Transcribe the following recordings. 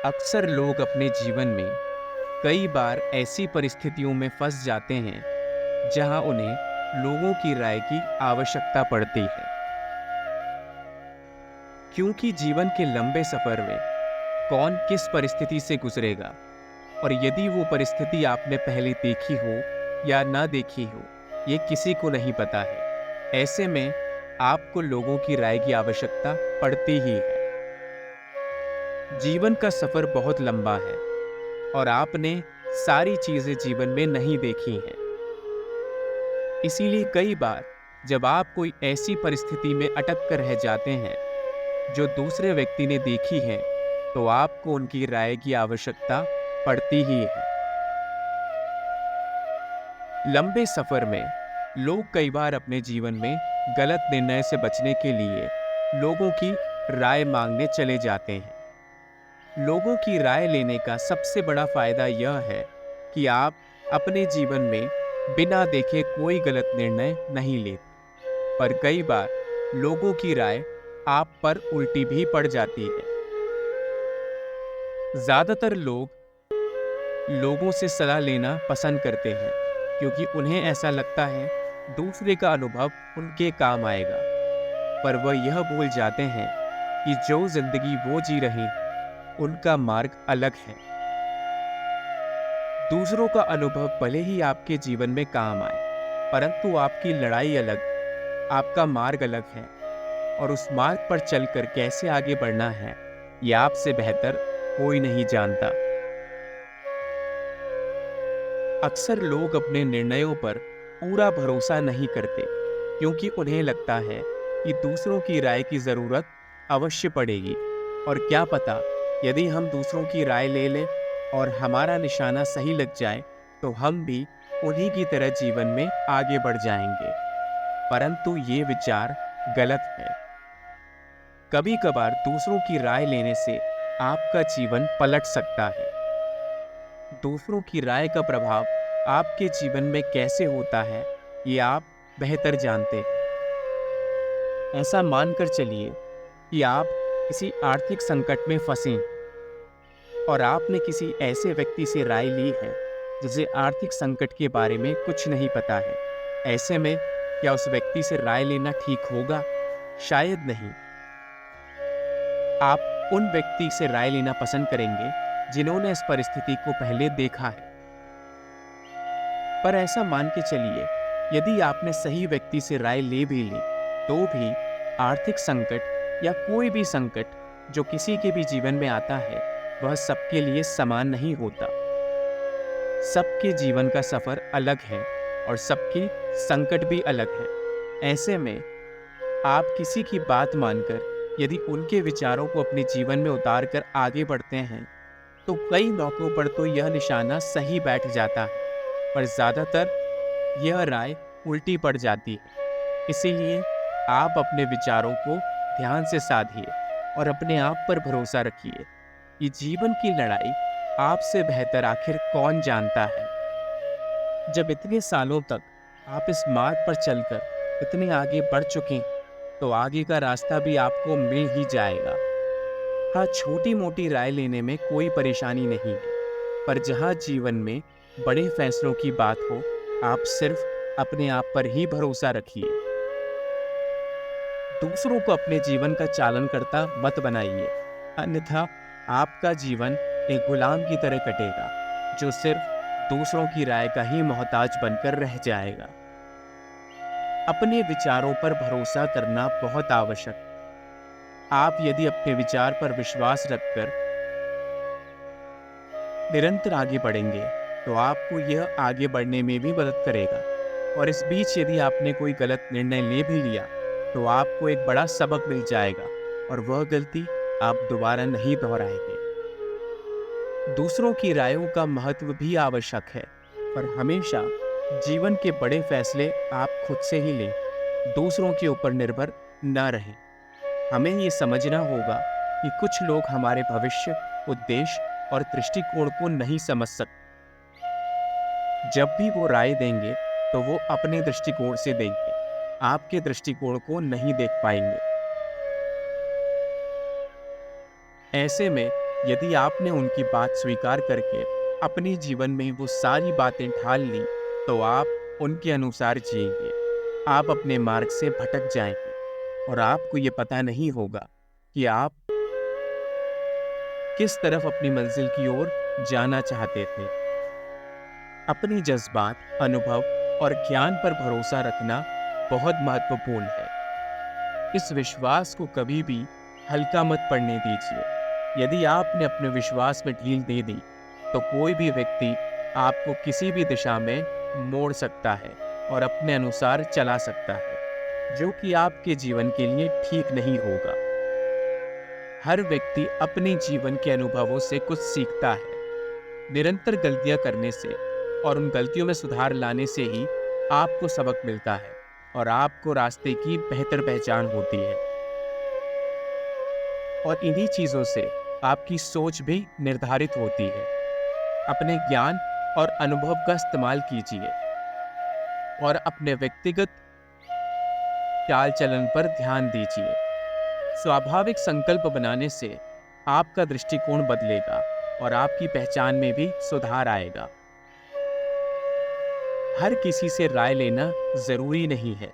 अक्सर लोग अपने जीवन में कई बार ऐसी परिस्थितियों में फंस जाते हैं जहां उन्हें लोगों की राय की आवश्यकता पड़ती है। क्योंकि जीवन के लंबे सफर में कौन किस परिस्थिति से गुजरेगा और यदि वो परिस्थिति आपने पहले देखी हो या ना देखी हो, ये किसी को नहीं पता है। ऐसे में आपको लोगों की राय की आवश्यकता पड़ती ही है। जीवन का सफर बहुत लंबा है और आपने सारी चीजें जीवन में नहीं देखी हैं। इसीलिए कई बार जब आप कोई ऐसी परिस्थिति में अटक कर रह जाते हैं जो दूसरे व्यक्ति ने देखी है, तो आपको उनकी राय की आवश्यकता पड़ती ही है। लंबे सफर में लोग कई बार अपने जीवन में गलत निर्णय से बचने के लिए लोगों की राय मांगने चले जाते हैं। लोगों की राय लेने का सबसे बड़ा फायदा यह है कि आप अपने जीवन में बिना देखे कोई गलत निर्णय नहीं लेते। पर कई बार लोगों की राय आप पर उल्टी भी पड़ जाती है। ज्यादातर लोग लोगों से सलाह लेना पसंद करते हैं क्योंकि उन्हें ऐसा लगता है दूसरे का अनुभव उनके काम आएगा। पर वह यह भूल जाते हैं कि जो जिंदगी वो जी रहे हैं उनका मार्ग अलग है। दूसरों का अनुभव भले ही आपके जीवन में काम आए, परंतु आपकी लड़ाई अलग, आपका मार्ग अलग है और उस मार्ग पर चलकर कैसे आगे बढ़ना है, यह आपसे बेहतर कोई नहीं जानता। अक्सर लोग अपने निर्णयों पर पूरा भरोसा नहीं करते क्योंकि उन्हें लगता है कि दूसरों की राय की जरूरत अवश्य पड़ेगी। और क्या पता, यदि हम दूसरों की राय ले लें और हमारा निशाना सही लग जाए तो हम भी उन्हीं की तरह जीवन में आगे बढ़ जाएंगे। परंतु ये विचार गलत है। कभी कभार दूसरों की राय लेने से आपका जीवन पलट सकता है। दूसरों की राय का प्रभाव आपके जीवन में कैसे होता है, ये आप बेहतर जानते हैं। ऐसा मानकर चलिए कि आप किसी आर्थिक संकट में फंसे और आपने किसी ऐसे व्यक्ति से राय ली है जिसे आर्थिक संकट के बारे में कुछ नहीं पता है। ऐसे में क्या उस व्यक्ति से राय लेना ठीक होगा? शायद नहीं। आप उन व्यक्ति से राय लेना पसंद करेंगे जिन्होंने इस परिस्थिति को पहले देखा है। पर ऐसा मान के चलिए, यदि आपने सही व्यक्ति से राय ले भी ली तो भी आर्थिक संकट या कोई भी संकट जो किसी के भी जीवन में आता है, वह सबके लिए समान नहीं होता। सबके जीवन का सफर अलग है और सबकी संकट भी अलग है। ऐसे में आप किसी की बात मानकर यदि उनके विचारों को अपने जीवन में उतार कर आगे बढ़ते हैं तो कई मौकों पर तो यह निशाना सही बैठ जाता है, पर ज्यादातर यह राय उल्टी पड़ जाती है। इसीलिए आप अपने विचारों को ध्यान से साधिए और अपने आप पर भरोसा रखिए कि जीवन की लड़ाई आपसे बेहतर आखिर कौन जानता है। जब इतने सालों तक आप इस मार्ग पर चलकर इतने आगे बढ़ चुके हैं, तो आगे का रास्ता भी आपको मिल ही जाएगा। हाँ, छोटी मोटी राय लेने में कोई परेशानी नहीं है, पर जहाँ जीवन में बड़े फैसलों की बात हो, आप सिर्फ अपने आप पर ही भरोसा रखिए। दूसरों को अपने जीवन का चालन करता मत बनाइए, अन्यथा आपका जीवन एक गुलाम की तरह कटेगा जो सिर्फ दूसरों की राय का ही मोहताज बनकर रह जाएगा। अपने विचारों पर भरोसा करना बहुत आवश्यक है। आप यदि अपने विचार पर विश्वास रखकर निरंतर आगे बढ़ेंगे तो आपको यह आगे बढ़ने में भी मदद करेगा। और इस बीच यदि आपने कोई गलत निर्णय ले भी लिया तो आपको एक बड़ा सबक मिल जाएगा और वह गलती आप दोबारा नहीं दोहराएंगे। दूसरों की रायों का महत्व भी आवश्यक है, पर हमेशा जीवन के बड़े फैसले आप खुद से ही लें, दूसरों के ऊपर निर्भर न रहें। हमें ये समझना होगा कि कुछ लोग हमारे भविष्य, उद्देश्य और दृष्टिकोण को नहीं समझ सकते। जब भी वो राय देंगे तो वो अपने दृष्टिकोण से देंगे, आपके दृष्टिकोण को नहीं देख पाएंगे। ऐसे में यदि आपने उनकी बात स्वीकार करके अपने जीवन में वो सारी बातें ढाल ली, तो आप उनके अनुसार जिएंगे। आप अपने मार्ग से भटक जाएंगे और आपको ये पता नहीं होगा कि आप किस तरफ अपनी मंजिल की ओर जाना चाहते थे। अपने जज्बात, अनुभव और ज्ञान पर भरोसा रखना बहुत महत्वपूर्ण है। इस विश्वास को कभी भी हल्का मत पड़ने दीजिए। यदि आपने अपने विश्वास में ढील दे दी, तो कोई भी व्यक्ति आपको किसी भी दिशा में मोड़ सकता है और अपने अनुसार चला सकता है, जो कि आपके जीवन के लिए ठीक नहीं होगा। हर व्यक्ति अपने जीवन के अनुभवों से कुछ सीखता है। निरंतर गलतियां करने से और उन गलतियों में सुधार लाने से ही आपको सबक मिलता है और आपको रास्ते की बेहतर पहचान होती है। और इन्हीं चीज़ों से आपकी सोच भी निर्धारित होती है। अपने ज्ञान और अनुभव का इस्तेमाल कीजिए और अपने व्यक्तिगत चाल चलन पर ध्यान दीजिए। स्वाभाविक संकल्प बनाने से आपका दृष्टिकोण बदलेगा और आपकी पहचान में भी सुधार आएगा। हर किसी से राय लेना जरूरी नहीं है।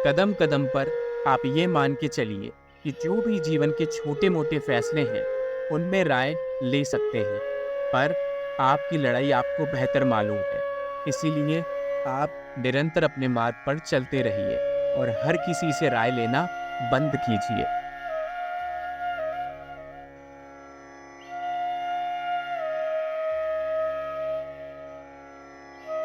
कदम कदम पर आप ये मान के चलिए कि जो भी जीवन के छोटे मोटे फैसले हैं, उनमें राय ले सकते हैं, पर आपकी लड़ाई आपको बेहतर मालूम है। इसीलिए आप निरंतर अपने मार्ग पर चलते रहिए और हर किसी से राय लेना बंद कीजिए।